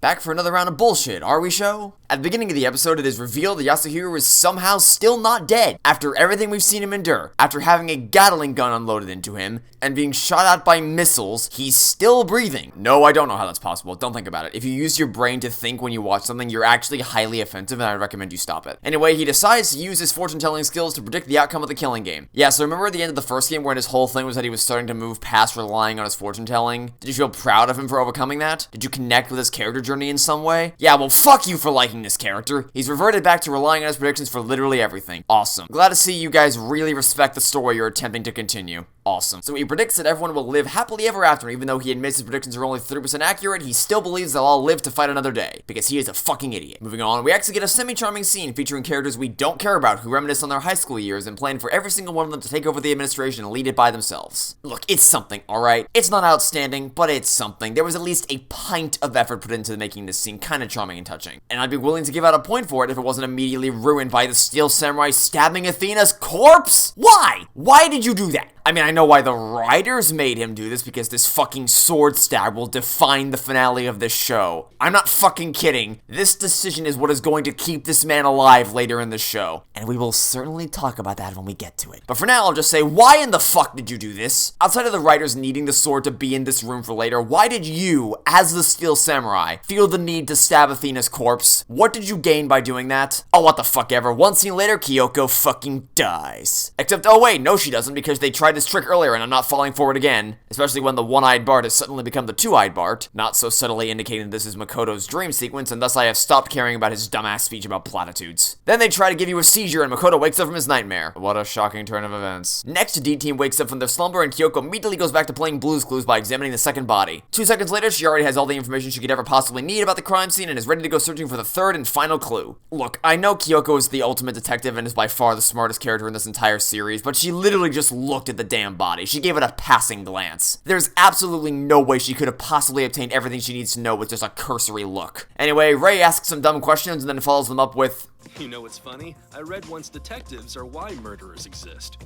Back for another round of bullshit, are we, show? At the beginning of the episode, it is revealed that Yasuhiro is somehow still not dead, after everything we've seen him endure. After having a Gatling gun unloaded into him, and being shot at by missiles, he's still breathing. No, I don't know how that's possible, don't think about it. If you use your brain to think when you watch something, you're actually highly offensive, and I recommend you stop it. Anyway, he decides to use his fortune-telling skills to predict the outcome of the killing game. Yeah, so remember at the end of the first game where his whole thing was that he was starting to move past relying on his fortune-telling? Did you feel proud of him for overcoming that? Did you connect with his character journey in some way? Yeah, well, fuck you for liking this character. He's reverted back to relying on his predictions for literally everything. Awesome. Glad to see you guys really respect the story you're attempting to continue. Awesome. So he predicts that everyone will live happily ever after, even though he admits his predictions are only 30% accurate, he still believes they'll all live to fight another day, because he is a fucking idiot. Moving on, we actually get a semi-charming scene featuring characters we don't care about who reminisce on their high school years and plan for every single one of them to take over the administration and lead it by themselves. Look, it's something, alright? It's not outstanding, but it's something. There was at least a pint of effort put into making this scene kinda charming and touching. And I'd be willing to give out a point for it if it wasn't immediately ruined by the Steel Samurai stabbing Athena's corpse? Why? Why did you do that? I mean, I know why the writers made him do this, because this fucking sword stab will define the finale of this show. I'm not fucking kidding. This decision is what is going to keep this man alive later in the show. And we will certainly talk about that when we get to it. But for now, I'll just say, why in the fuck did you do this? Outside of the writers needing the sword to be in this room for later, why did you, as the Steel Samurai, feel the need to stab Athena's corpse? What did you gain by doing that? Oh, what the fuck ever. One scene later, Kyoko fucking dies. Except, oh wait, no she doesn't, because they tried this trick earlier and I'm not falling for it again, especially when the one-eyed Bart has suddenly become the two-eyed Bart, not so subtly indicating this is Makoto's dream sequence, and thus I have stopped caring about his dumbass speech about platitudes. Then they try to give you a seizure and Makoto wakes up from his nightmare. What a shocking turn of events. Next, D-Team wakes up from their slumber and Kyoko immediately goes back to playing Blue's Clues by examining the second body. 2 seconds later, she already has all the information she could ever possibly need about the crime scene and is ready to go searching for the third and final clue. Look, I know Kyoko is the ultimate detective and is by far the smartest character in this entire series, but she literally just looked at the damn body. She gave it a passing glance. There's absolutely no way she could have possibly obtained everything she needs to know with just a cursory look. Anyway, Ray asks some dumb questions and then follows them up with, "You know what's funny? I read once detectives are why murderers exist."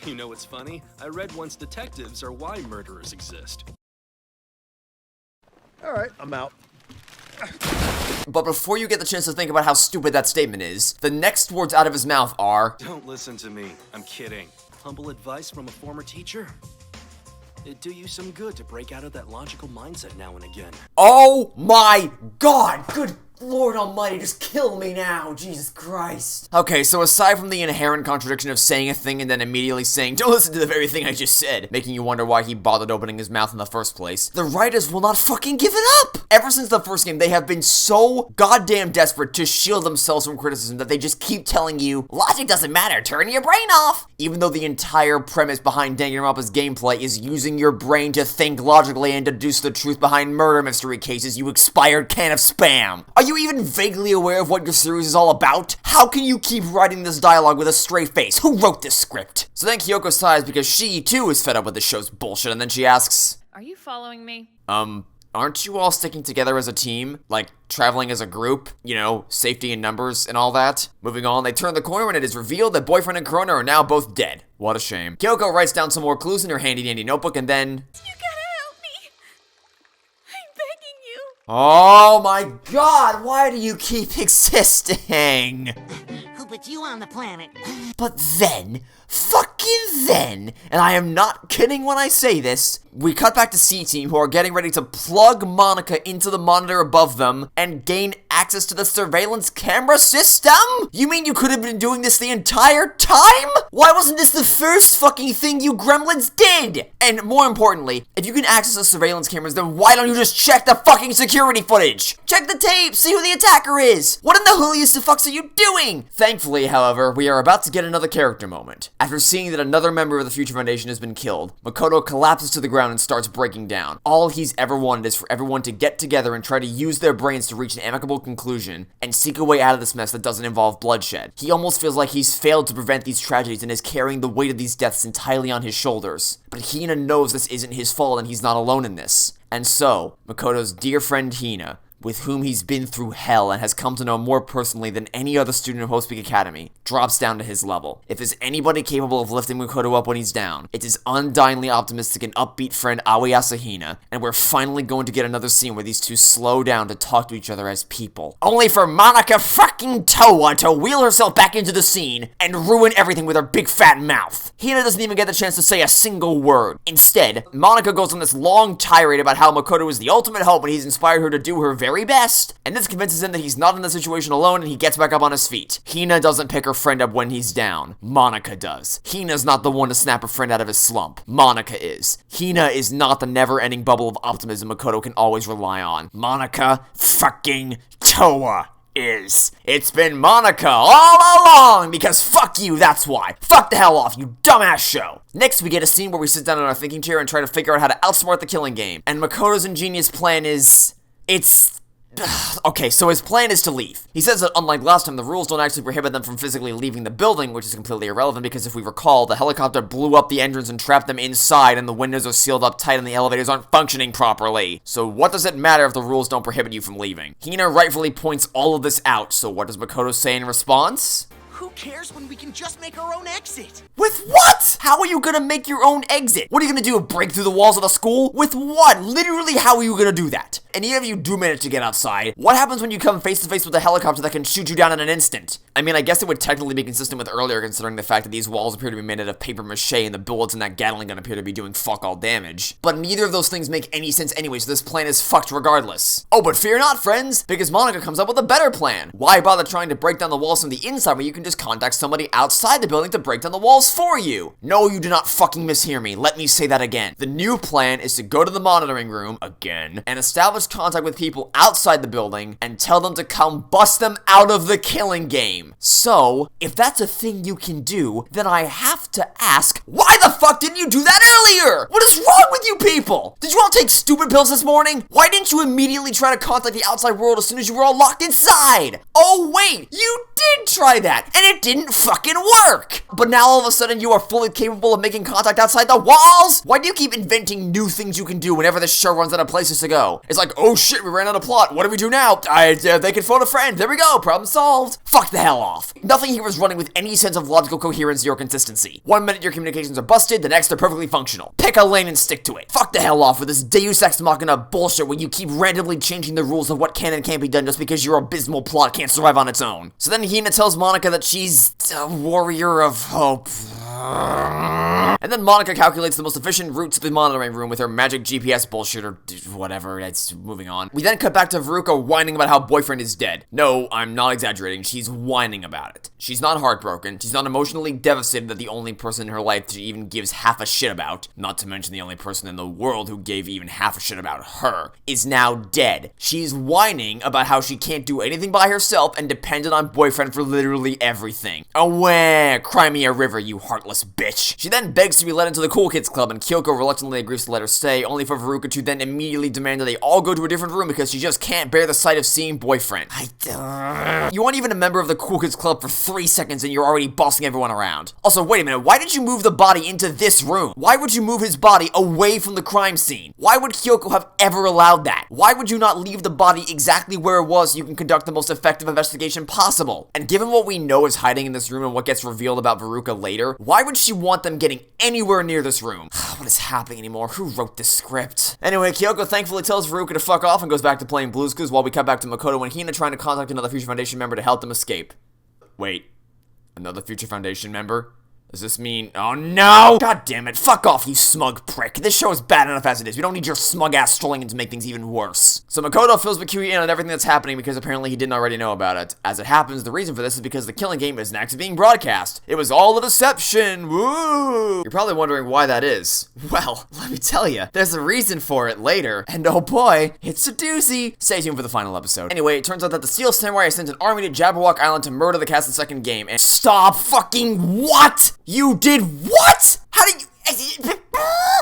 You know what's funny? I read once detectives are why murderers exist. Alright, I'm out. But before you get the chance to think about how stupid that statement is, the next words out of his mouth are, "Don't listen to me. I'm kidding. Humble advice from a former teacher. It'd do you some good to break out of that logical mindset now and again." oh my god, good Lord almighty, just kill me now, Jesus Christ. Okay, so aside from the inherent contradiction of saying a thing and then immediately saying, don't listen to the very thing I just said, making you wonder why he bothered opening his mouth in the first place, the writers will not fucking give it up! Ever since the first game, they have been so goddamn desperate to shield themselves from criticism that they just keep telling you, logic doesn't matter, turn your brain off! Even though the entire premise behind Danganronpa's gameplay is using your brain to think logically and deduce the truth behind murder mystery cases, you expired can of spam. Are you even vaguely aware of what your series is all about? How can you keep writing this dialogue with a straight face? Who wrote this script? So then Kyoko sighs because she, too, is fed up with the show's bullshit, and then she asks, "Are you following me?" Aren't you all sticking together as a team? Like, traveling as a group? You know, safety in numbers and all that? Moving on, they turn the corner and it is revealed that boyfriend and Corona are now both dead. What a shame. Kyoko writes down some more clues in her handy-dandy notebook and then, You gotta help me. I'm begging you. oh my god, why do you keep existing? Who put you on the planet? But then, fucking then, and I am not kidding when I say this, we cut back to C-Team who are getting ready to plug Monaca into the monitor above them and gain access to the surveillance camera system? You mean you could have been doing this the entire time? Why wasn't this the first fucking thing you gremlins did? And more importantly, if you can access the surveillance cameras, then why don't you just check the fucking security footage? Check the tape, see who the attacker is! What in the hooliest of fucks are you doing? Thankfully, however, we are about to get another character moment. After seeing that another member of the Future Foundation has been killed, Makoto collapses to the ground and starts breaking down. All he's ever wanted is for everyone to get together and try to use their brains to reach an amicable conclusion and seek a way out of this mess that doesn't involve bloodshed. He almost feels like he's failed to prevent these tragedies and is carrying the weight of these deaths entirely on his shoulders. But Hina knows this isn't his fault and he's not alone in this. And so, Makoto's dear friend Hina, with whom he's been through hell and has come to know more personally than any other student of Hope's Peak Academy, drops down to his level. If there's anybody capable of lifting Makoto up when he's down, it's his undyingly optimistic and upbeat friend Aoi Asahina, and we're finally going to get another scene where these two slow down to talk to each other as people. Only for Monaca fucking Towa to wheel herself back into the scene and ruin everything with her big fat mouth. Hina doesn't even get the chance to say a single word. Instead, Monaca goes on this long tirade about how Makoto is the ultimate hope and he's inspired her to do her very best, and this convinces him that he's not in the situation alone and he gets back up on his feet. Hina doesn't pick her friend up when he's down. Monaca does. Hina's not the one to snap her friend out of his slump. Monaca is. Hina is not the never-ending bubble of optimism Makoto can always rely on. Monaca fucking Towa is. It's been Monaca all along, because fuck you, that's why. Fuck the hell off, you dumbass show. Next, we get a scene where we sit down in our thinking chair and try to figure out how to outsmart the killing game. And Makoto's ingenious plan is... Okay, so his plan is to leave. He says that unlike last time, the rules don't actually prohibit them from physically leaving the building, which is completely irrelevant because if we recall, the helicopter blew up the entrance and trapped them inside and the windows are sealed up tight and the elevators aren't functioning properly. So what does it matter if the rules don't prohibit you from leaving? Hina rightfully points all of this out, so what does Makoto say in response? Who cares when we can just make our own exit? With what? How are you gonna make your own exit? What are you gonna do, break through the walls of the school? With what? Literally, how are you gonna do that? And even if you do manage to get outside, what happens when you come face to face with a helicopter that can shoot you down in an instant? I mean, I guess it would technically be consistent with earlier considering the fact that these walls appear to be made out of paper mache and the bullets in that Gatling gun appear to be doing fuck all damage. But neither of those things make any sense anyway, so this plan is fucked regardless. Oh, but fear not, friends, because Monaca comes up with a better plan. Why bother trying to break down the walls from the inside when you can just contact somebody outside the building to break down the walls for you? No, you do not fucking mishear me. Let me say that again. The new plan is to go to the monitoring room, again, and establish contact with people outside the building and tell them to come bust them out of the killing game. So, if that's a thing you can do, then I have to ask, why the fuck didn't you do that earlier? What is wrong with you people? Did you all take stupid pills this morning? Why didn't you immediately try to contact the outside world as soon as you were all locked inside? Oh wait, you did try that, and it didn't fucking work! But now all of a sudden you are fully capable of making contact outside the walls? Why do you keep inventing new things you can do whenever the show runs out of places to go? It's like, oh shit, we ran out of plot, what do we do now? They can phone a friend, there we go, problem solved. Fuck the hell off. Nothing here is running with any sense of logical coherency or consistency. One minute your communications are busted, the next they're perfectly functional. Pick a lane and stick to it. Fuck the hell off with this Deus Ex Machina bullshit where you keep randomly changing the rules of what can and can't be done just because your abysmal plot can't survive on its own. So then Hina tells Monaca that she's a warrior of hope. And then Monaca calculates the most efficient route to the monitoring room with her magic GPS bullshit or whatever, it's moving on. We then cut back to Veruca whining about how boyfriend is dead. No, I'm not exaggerating, she's whining about it. She's not heartbroken, she's not emotionally devastated that the only person in her life she even gives half a shit about, not to mention the only person in the world who gave even half a shit about her, is now dead. She's whining about how she can't do anything by herself and depended on boyfriend for literally everything. Away, cry me a river, you heartless bitch. She then begs to be let into the Cool Kids Club, and Kyoko reluctantly agrees to let her stay, only for Veruca to then immediately demand that they all go to a different room because she just can't bear the sight of seeing boyfriend. You aren't even a member of the Cool Kids Club for 3 seconds and you're already bossing everyone around. Also, wait a minute, why did you move the body into this room? Why would you move his body away from the crime scene? Why would Kyoko have ever allowed that? Why would you not leave the body exactly where it was so you can conduct the most effective investigation possible? And given what we know is hiding in this room and what gets revealed about Veruca later, why would she want them getting anywhere near this room? What is happening anymore? Who wrote this script? Anyway, Kyoko thankfully tells Veruca to fuck off and goes back to playing Blue's Clues while we cut back to Makoto and Hina trying to contact another Future Foundation member to help them escape. Wait, another Future Foundation member? Does this mean... Oh no! God damn it, fuck off, you smug prick. This show is bad enough as it is. We don't need your smug ass strolling in to make things even worse. So Makoto fills Makui in on everything that's happening because apparently he didn't already know about it. As it happens, the reason for this is because the killing game isn't actually being broadcast. It was all a deception, woo! You're probably wondering why that is. Well, let me tell you, there's a reason for it later. And oh boy, it's a doozy. Stay tuned for the final episode. Anyway, it turns out that the Steel Samurai sent an army to Jabberwock Island to murder the cast of the second game, and... Stop fucking what? You did what? How did you...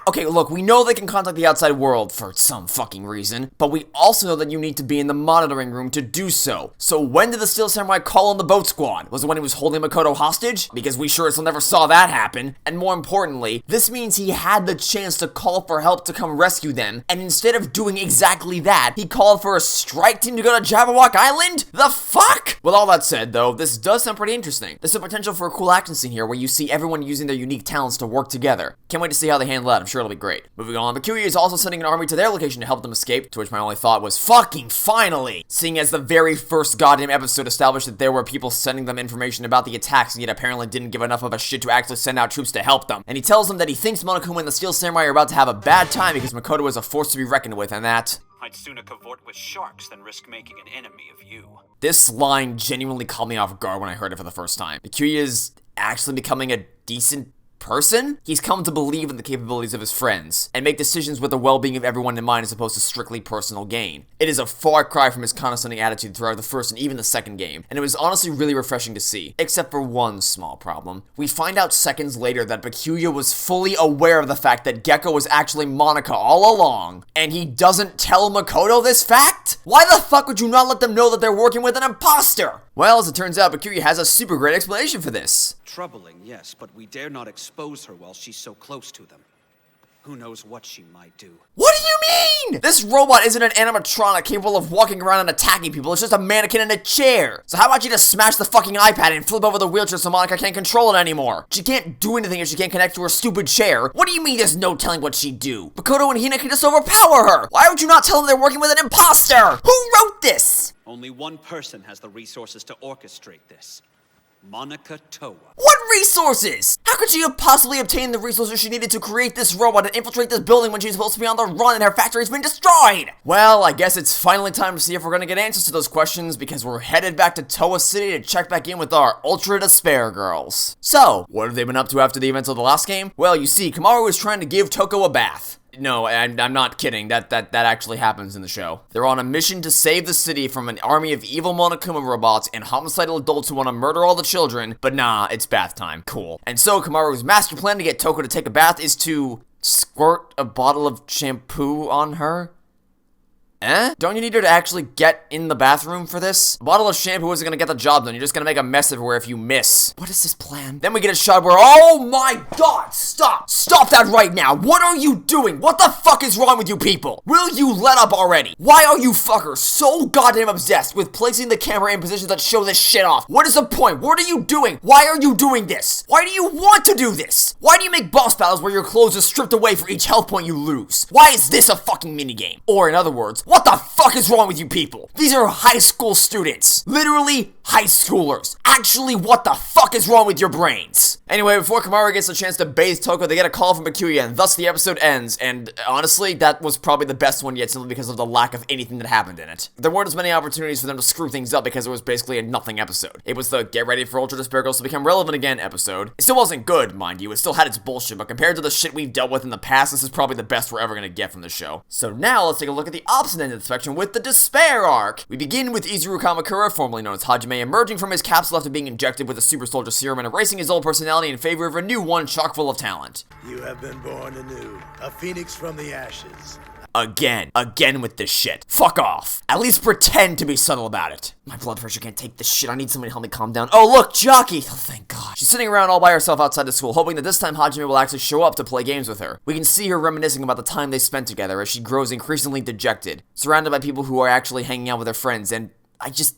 Okay, look, we know they can contact the outside world for some fucking reason, but we also know that you need to be in the monitoring room to do so. So when did the Steel Samurai call in the boat squad? Was it when he was holding Makoto hostage? Because we sure as hell never saw that happen. And more importantly, this means he had the chance to call for help to come rescue them, and instead of doing exactly that, he called for a strike team to go to Jabberwock Island? The fuck? With all that said, though, this does sound pretty interesting. There's a potential for a cool action scene here where you see everyone using their unique talents to work together. Can't wait to see how they handle that. I'm sure it'll be great. Moving on, Bakuya is also sending an army to their location to help them escape, to which my only thought was, fucking finally! Seeing as the very first goddamn episode established that there were people sending them information about the attacks, and yet apparently didn't give enough of a shit to actually send out troops to help them. And he tells them that he thinks Monokuma and the Steel Samurai are about to have a bad time because Makoto is a force to be reckoned with, and that... I'd sooner cavort with sharks than risk making an enemy of you. This line genuinely caught me off guard when I heard it for the first time. Bakuya is actually becoming a decent person? He's come to believe in the capabilities of his friends, and make decisions with the well-being of everyone in mind as opposed to strictly personal gain. It is a far cry from his condescending attitude throughout the first and even the second game, and it was honestly really refreshing to see, except for one small problem. We find out seconds later that Bakuya was fully aware of the fact that Gecko was actually Monaca all along, and he doesn't tell Makoto this fact? Why the fuck would you not let them know that they're working with an imposter? Well, as it turns out, Bakuya has a super great explanation for this. Troubling, yes, but we dare not expose her while she's so close to them. Who knows what she might do. What do you mean? This robot isn't an animatronic capable of walking around and attacking people. It's just a mannequin in a chair. So how about you just smash the fucking iPad and flip over the wheelchair so Monaca can't control it anymore? She can't do anything if she can't connect to her stupid chair. What do you mean there's no telling what she'd do? Makoto and Hina can just overpower her. Why would you not tell them they're working with an imposter? Who wrote this? Only one person has the resources to orchestrate this. Monaca Toa. What resources? How could she have possibly obtained the resources she needed to create this robot and infiltrate this building when she's supposed to be on the run and her factory's been destroyed? Well, I guess it's finally time to see if we're gonna get answers to those questions because we're headed back to Toa City to check back in with our Ultra Despair girls. So, what have they been up to after the events of the last game? Well, you see, Kamaru is trying to give Toko a bath. No, I'm not kidding. That actually happens in the show. They're on a mission to save the city from an army of evil Monokuma robots and homicidal adults who want to murder all the children, but nah, it's bath time. Cool. And so Kamaru's master plan to get Toko to take a bath is to squirt a bottle of shampoo on her? Don't you need her to actually get in the bathroom for this? A bottle of shampoo isn't gonna get the job done. You're just gonna make a mess everywhere if you miss. What is this plan? Then we get a shot where, oh my god, stop! Stop that right now! What are you doing? What the fuck is wrong with you people? Will you let up already? Why are you fuckers so goddamn obsessed with placing the camera in positions that show this shit off? What is the point? What are you doing? Why are you doing this? Why do you want to do this? Why do you make boss battles where your clothes are stripped away for each health point you lose? Why is this a fucking minigame? Or in other words, what the fuck is wrong with you people? These are high school students. Literally high schoolers. Actually, what the fuck is wrong with your brains? Anyway, before Kamaru gets a chance to bathe Toko, they get a call from Bakuya, and thus the episode ends. And honestly, that was probably the best one yet, simply because of the lack of anything that happened in it. There weren't as many opportunities for them to screw things up because it was basically a nothing episode. It was the get ready for Ultra Despair Girls to become relevant again episode. It still wasn't good, mind you. It still had its bullshit, but compared to the shit we've dealt with in the past, this is probably the best we're ever gonna get from the show. So now let's take a look at the opposite end of the spectrum with the Despair arc. We begin with Izuru Kamakura, formerly known as Hajime, emerging from his capsule after being injected with a super soldier serum and erasing his old personality in favor of a new one chock full of talent. You have been born anew, a phoenix from the ashes. Again with this shit. Fuck off. At least pretend to be subtle about it. My blood pressure can't take this shit. I need somebody to help me calm down. Oh look, Jockey! Oh thank god. She's sitting around all by herself outside the school, hoping that this time Hajime will actually show up to play games with her. We can see her reminiscing about the time they spent together as she grows increasingly dejected, surrounded by people who are actually hanging out with her friends, and I just...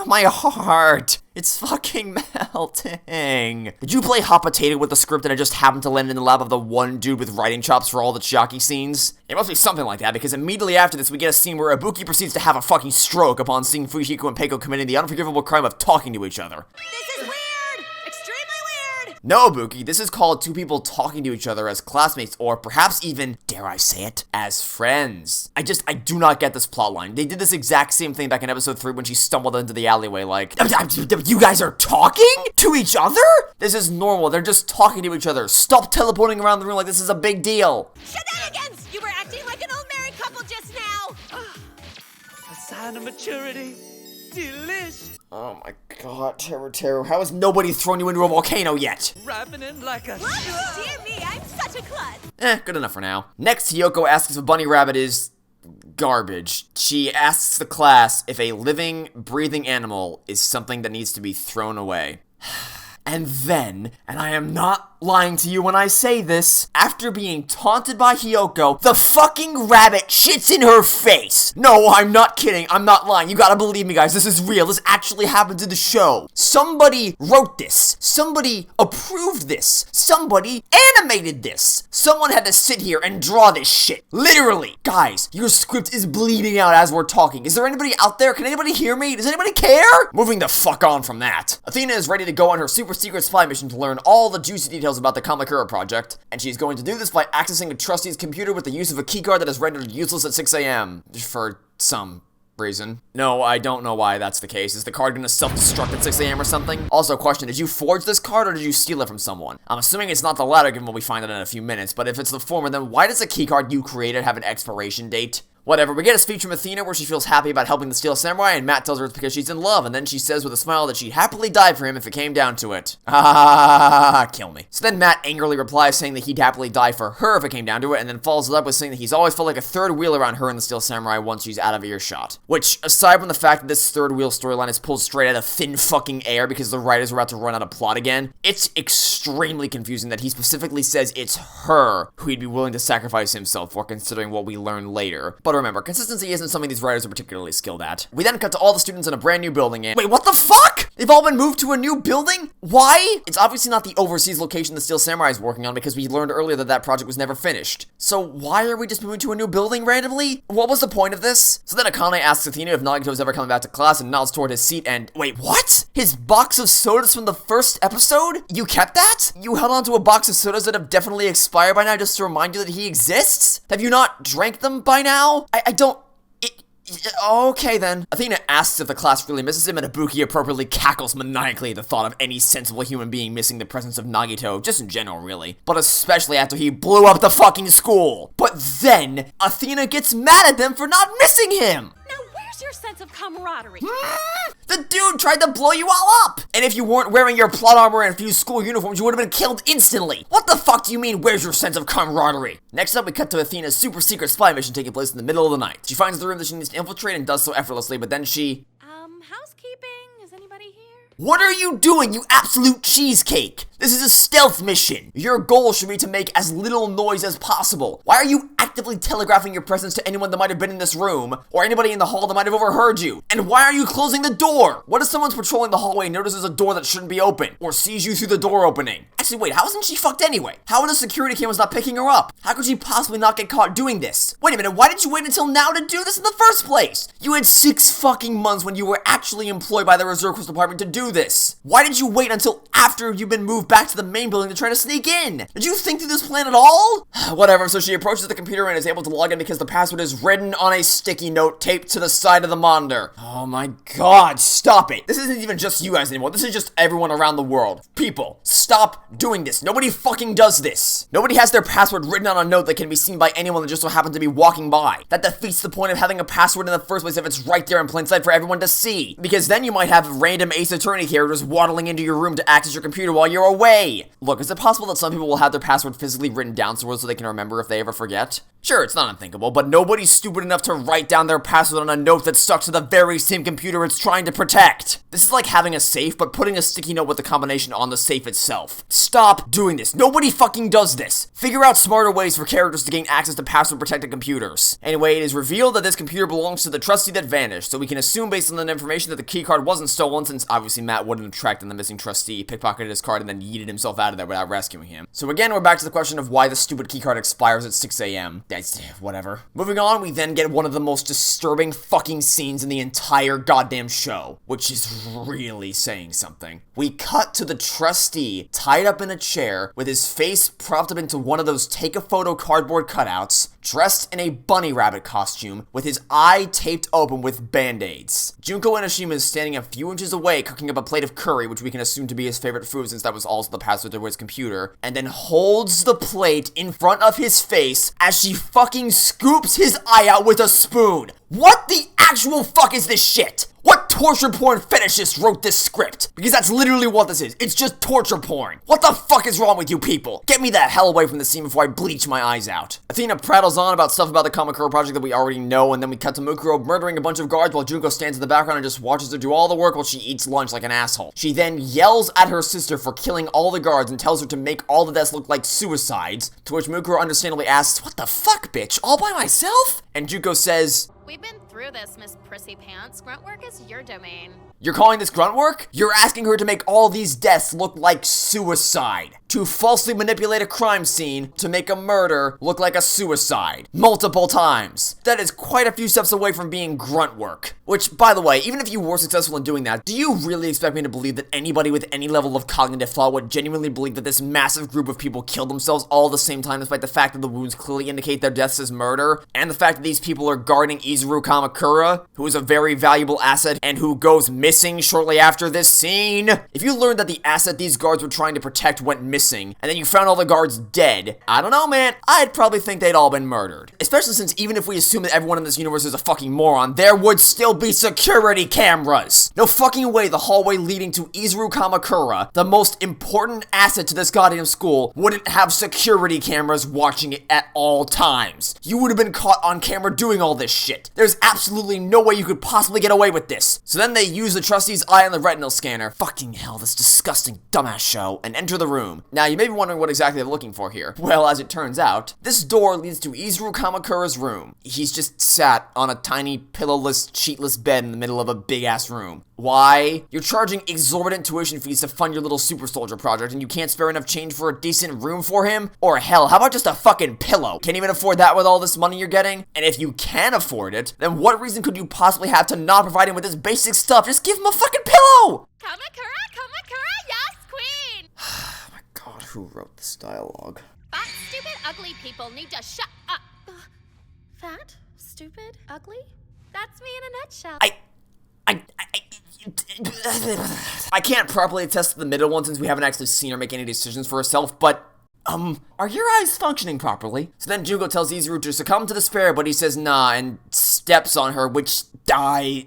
my heart. It's fucking melting. Did you play hot potato with the script and it just happened to land in the lap of the one dude with writing chops for all the Chiaki scenes? It must be something like that, because immediately after this we get a scene where Ibuki proceeds to have a fucking stroke upon seeing Fujiko and Peiko committing the unforgivable crime of talking to each other. This is weird! Extremely weird! No, Ibuki, this is called two people talking to each other as classmates, or perhaps even, dare I say it, as friends. I do not get this plotline. They did this exact same thing back in episode 3 when she stumbled into the alleyway like, you guys are talking to each other? This is normal, they're just talking to each other. Stop teleporting around the room like this is a big deal. Shenanigans! You were acting like an old married couple just now! A sign of maturity. Delish. Oh my god, Teru, how has nobody thrown you into a volcano yet? Ripening like a... Dear me, I'm such a klutz. Good enough for now. Next, Hiyoko asks if a bunny rabbit is garbage. She asks the class if a living, breathing animal is something that needs to be thrown away. And then, and I am not lying to you when I say this, after being taunted by Hiyoko, the fucking rabbit shits in her face. No, I'm not kidding. I'm not lying. You gotta believe me, guys. This is real. This actually happened in the show. Somebody wrote this. Somebody approved this. Somebody animated this. Someone had to sit here and draw this shit. Literally. Guys, your script is bleeding out as we're talking. Is there anybody out there? Can anybody hear me? Does anybody care? Moving the fuck on from that. Athena is ready to go on her super secret spy mission to learn all the juicy details about the Kamakura project, and she's going to do this by accessing a trustee's computer with the use of a keycard that is rendered useless at 6 a.m. for some reason. No, I don't know why that's the case. Is the card gonna self-destruct at 6 a.m. or something? Also, question, did you forge this card or did you steal it from someone? I'm assuming it's not the latter given what we find out in a few minutes, but if it's the former, then why does the keycard you created have an expiration date? Whatever, we get a speech from Athena where she feels happy about helping the Steel Samurai, and Matt tells her it's because she's in love, and then she says with a smile that she'd happily die for him if it came down to it. Ah, kill me. So then Matt angrily replies saying that he'd happily die for her if it came down to it, and then follows it up with saying that he's always felt like a third wheel around her and the Steel Samurai once she's out of earshot. Which, aside from the fact that this third wheel storyline is pulled straight out of thin fucking air because the writers were about to run out of plot again, it's extremely confusing that he specifically says it's her who he'd be willing to sacrifice himself for, considering what we learn later. But remember, consistency isn't something these writers are particularly skilled at. We then cut to all the students in a brand new building and— wait, what the fuck? They've all been moved to a new building? Why? It's obviously not the overseas location the Steel Samurai is working on because we learned earlier that that project was never finished. So why are we just moving to a new building randomly? What was the point of this? So then Akane asks Athena if Nagito's ever coming back to class and nods toward his seat and— wait, what? His box of sodas from the first episode? You kept that? You held on to a box of sodas that have definitely expired by now just to remind you that he exists? Have you not drank them by now? I don't— okay then. Athena asks if the class really misses him, and Ibuki appropriately cackles maniacally at the thought of any sensible human being missing the presence of Nagito, just in general really, but especially after he blew up the fucking school. But then, Athena gets mad at them for not missing him! Now where's your sense of camaraderie? The dude tried to blow you all up! And if you weren't wearing your plot armor and a few school uniforms, you would have been killed instantly! What the fuck do you mean, where's your sense of camaraderie? Next up, we cut to Athena's super secret spy mission taking place in the middle of the night. She finds the room that she needs to infiltrate and does so effortlessly, but then she— housekeeping? Is anybody here? what are you doing, you absolute cheesecake? This is a stealth mission. Your goal should be to make as little noise as possible. Why are you actively telegraphing your presence to anyone that might have been in this room, or anybody in the hall that might have overheard you? And why are you closing the door? What if someone's patrolling the hallway and notices a door that shouldn't be open, or sees you through the door opening? Actually, wait, how isn't she fucked anyway? How are the security cameras not picking her up? How could she possibly not get caught doing this? Wait a minute, why did you wait until now to do this in the first place? You had 6 fucking months when you were actually employed by the Reserve Corps Department to do this. Why did you wait until after you've been moved back to the main building to try to sneak in? Did you think through this plan at all? Whatever, so she approaches the computer and is able to log in because the password is written on a sticky note taped to the side of the monitor. Oh my god, stop it. This isn't even just you guys anymore. This is just everyone around the world. People, stop doing this. Nobody fucking does this. Nobody has their password written on a note that can be seen by anyone that just so happens to be walking by. That defeats the point of having a password in the first place if it's right there in plain sight for everyone to see. Because then you might have random Ace Attorney characters waddling into your room to access your computer while you're away. Look, is it possible that some people will have their password physically written down so they can remember if they ever forget? Sure, it's not unthinkable, but nobody's stupid enough to write down their password on a note that's stuck to the very same computer it's trying to protect. This is like having a safe, but putting a sticky note with the combination on the safe itself. Stop doing this. Nobody fucking does this. Figure out smarter ways for characters to gain access to password-protected computers. Anyway, it is revealed that this computer belongs to the trustee that vanished, so we can assume based on the information that the keycard wasn't stolen, since obviously Matt wouldn't have tracked down the missing trustee, pickpocketed his card, and then yeeted himself out of there without rescuing him. So again, we're back to the question of why the stupid keycard expires at 6 a.m. Whatever. Moving on, we then get one of the most disturbing fucking scenes in the entire goddamn show, which is really saying something. We cut to the trustee tied up in a chair with his face propped up into one of those take-a-photo cardboard cutouts, dressed in a bunny rabbit costume, with his eye taped open with band-aids. Junko Enoshima is standing a few inches away cooking up a plate of curry, which we can assume to be his favorite food since that was also the password to his computer, and then holds the plate in front of his face as she fucking scoops his eye out with a spoon. What the actual fuck is this shit? What torture porn fetishist wrote this script? Because that's literally what this is. It's just torture porn. What the fuck is wrong with you people? Get me the hell away from the scene before I bleach my eyes out. Athena prattles on about stuff about the Kamakura project that we already know, and then we cut to Mukuro murdering a bunch of guards while Junko stands in the background and just watches her do all the work while she eats lunch like an asshole. She then yells at her sister for killing all the guards and tells her to make all the deaths look like suicides, to which Mukuro understandably asks, "What the fuck, bitch? All by myself?" And Junko says, "We've been through this, Miss Prissy Pants. Grunt work is your domain." "You're calling this grunt work? You're asking her to make all these deaths look like suicide. To falsely manipulate a crime scene to make a murder look like a suicide. Multiple times. That is quite a few steps away from being grunt work. Which, by the way, even if you were successful in doing that, do you really expect me to believe that anybody with any level of cognitive thought would genuinely believe that this massive group of people killed themselves all at the same time, despite the fact that the wounds clearly indicate their deaths as murder, and the fact that these people are guarding Izuru Kamakura, who is a very valuable asset and who goes missing shortly after this scene? If you learned that the asset these guards were trying to protect went missing, and then you found all the guards dead, I don't know, man, I'd probably think they'd all been murdered. Especially since even if we assume that everyone in this universe is a fucking moron, there would still be security cameras. No fucking way the hallway leading to Izuru Kamakura, the most important asset to this goddamn school, wouldn't have security cameras watching it at all times. You would have been caught on camera doing all this shit. There's absolutely no way you could possibly get away with this. So then they use the trustee's eye on the retinal scanner, fucking hell, this disgusting dumbass show, and enter the room. Now you may be wondering what exactly they're looking for here. Well, as it turns out, this door leads to Izuru Kamakura's room. He's just sat on a tiny pillowless, sheetless bed in the middle of a big-ass room. Why? You're charging exorbitant tuition fees to fund your little super soldier project and you can't spare enough change for a decent room for him? Or hell, how about just a fucking pillow? Can't even afford that with all this money you're getting? And if you can afford it, then what reason could you possibly have to not provide him with this basic stuff? Just give him a fucking pillow! Kamakura, Kamakura, yes, queen! Oh my god, who wrote this dialogue? Fat, stupid, ugly people need to shut up. Fat? Stupid? Ugly? That's me in a nutshell. I can't properly attest to the middle one since we haven't actually seen her make any decisions for herself, but are your eyes functioning properly? So then Junko tells Izuru to succumb to despair, but he says nah and steps on her, which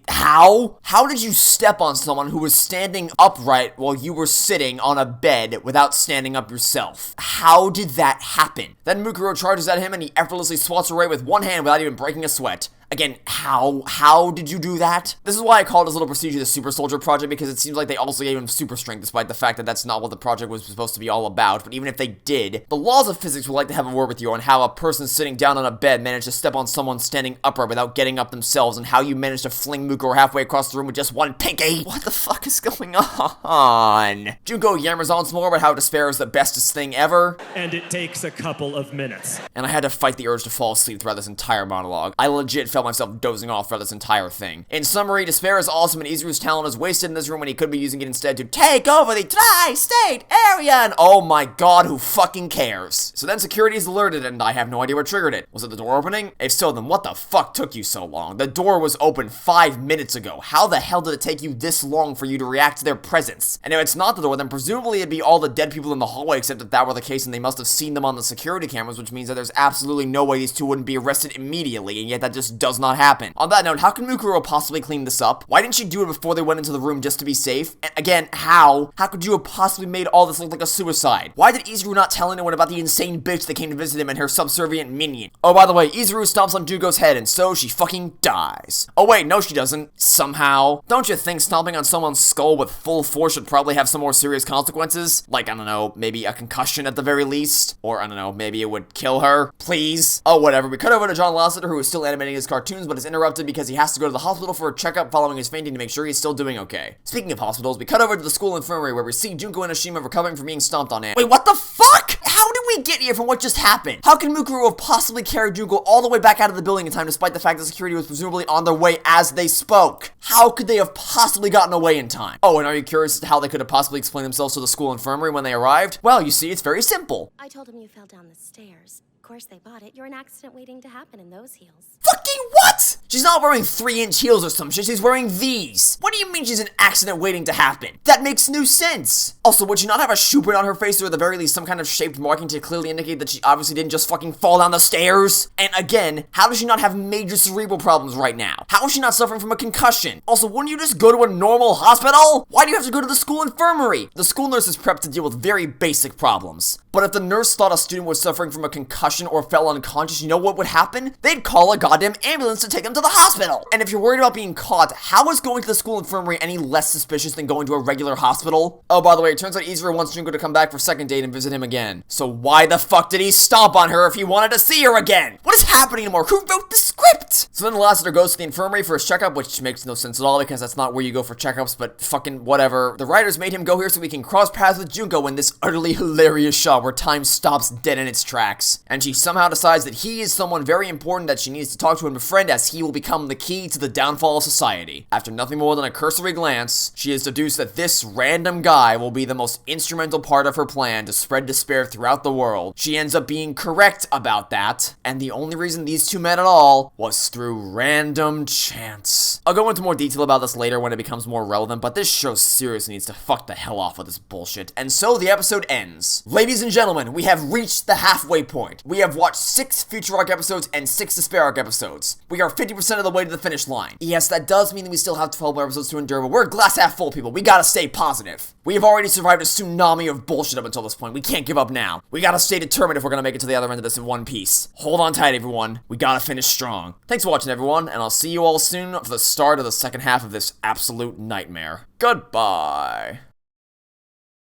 how? How did you step on someone who was standing upright while you were sitting on a bed without standing up yourself? How did that happen? Then Mukuro charges at him and he effortlessly swats her away with one hand without even breaking a sweat. Again, how did you do that? This is why I called this little procedure the Super Soldier Project, because it seems like they also gave him super strength, despite the fact that that's not what the project was supposed to be all about. But even if they did, the laws of physics would like to have a word with you on how a person sitting down on a bed managed to step on someone standing upright without getting up themselves, and how you managed to fling Mukuro halfway across the room with just one pinky. What the fuck is going on? Junko yammers on some more about how despair is the bestest thing ever. And it takes a couple of minutes. And I had to fight the urge to fall asleep throughout this entire monologue. I legit felt myself dozing off throughout this entire thing. In summary, despair is awesome and Izuru's talent is wasted in this room when he could be using it instead to take over the tri-state area, and oh my god, who fucking cares? So then security is alerted and I have no idea what triggered it. Was it the door opening? If so, then what the fuck took you so long? The door was open 5 minutes ago. How the hell did it take you this long for you to react to their presence? And if it's not the door, then presumably it'd be all the dead people in the hallway, except if that were the case and they must have seen them on the security cameras, which means that there's absolutely no way these two wouldn't be arrested immediately, and yet that just does not happen. On that note, how can Mukuro possibly clean this up? Why didn't she do it before they went into the room just to be safe? And again, how? How could you have possibly made all this look like a suicide? Why did Izuru not tell anyone about the insane bitch that came to visit him and her subservient minion? Oh, by the way, Izuru stomps on Junko's head and so she fucking dies. Oh wait, no she doesn't. Somehow. Don't you think stomping on someone's skull with full force should probably have some more serious consequences? Like, I don't know, maybe a concussion at the very least? Or, I don't know, maybe it would kill her? Please? Oh, whatever. We cut over to John Lasseter, who is still animating his cartoons, but is interrupted because he has to go to the hospital for a checkup following his fainting to make sure he's still doing okay. Speaking of hospitals, we cut over to the school infirmary where we see Junko and Ashima recovering from being stomped on. Wait, what the fuck? How did we get here from what just happened? How can Mukuro have possibly carried Junko all the way back out of the building in time despite the fact that security was presumably on their way as they spoke? How could they have possibly gotten away in time? Oh, and are you curious as to how they could have possibly explained themselves to the school infirmary when they arrived? Well, you see, it's very simple. I told him you fell down the stairs. Of course they bought it. You're an accident waiting to happen in those heels. Fucking what? She's not wearing 3-inch heels or some shit, she's wearing these. What do you mean she's an accident waiting to happen? That makes no sense. Also, would she not have a shoe print on her face or at the very least some kind of shaped marking to clearly indicate that she obviously didn't just fucking fall down the stairs? And again, how does she not have major cerebral problems right now? How is she not suffering from a concussion? Also, wouldn't you just go to a normal hospital? Why do you have to go to the school infirmary? The school nurse is prepped to deal with very basic problems. But if the nurse thought a student was suffering from a concussion or fell unconscious, you know what would happen? They'd call a goddamn ambulance to take them to the hospital. And if you're worried about being caught, how is going to the school infirmary any less suspicious than going to a regular hospital? Oh, by the way, it turns out Izuru wants Junko to come back for second date and visit him again. So why the fuck did he stomp on her if he wanted to see her again? What is happening anymore? Who wrote the script? So then the Lassiter goes to the infirmary for his checkup, which makes no sense at all because that's not where you go for checkups, but fucking whatever. The writers made him go here so we can cross paths with Junko in this utterly hilarious shot where time stops dead in its tracks. And she somehow decides that he is someone very important that she needs to talk to and befriend, as he will become the key to the downfall of society. After nothing more than a cursory glance, she is deduced that this random guy will be the most instrumental part of her plan to spread despair throughout the world. She ends up being correct about that, and the only reason these two met at all was through random chance. I'll go into more detail about this later when it becomes more relevant, but this show seriously needs to fuck the hell off with this bullshit. And so the episode ends. Ladies and gentlemen, we have reached the halfway point. We have watched 6 Future Arc episodes and 6 Despair Arc episodes. We are 50% of the way to the finish line. Yes, that does mean that we still have 12 more episodes to endure, but we're glass half full, people. We gotta stay positive. We have already survived a tsunami of bullshit up until this point. We can't give up now. We gotta stay determined if we're gonna make it to the other end of this in one piece. Hold on tight, everyone. We gotta finish strong. Thanks for watching, everyone, and I'll see you all soon for the start of the second half of this absolute nightmare. Goodbye.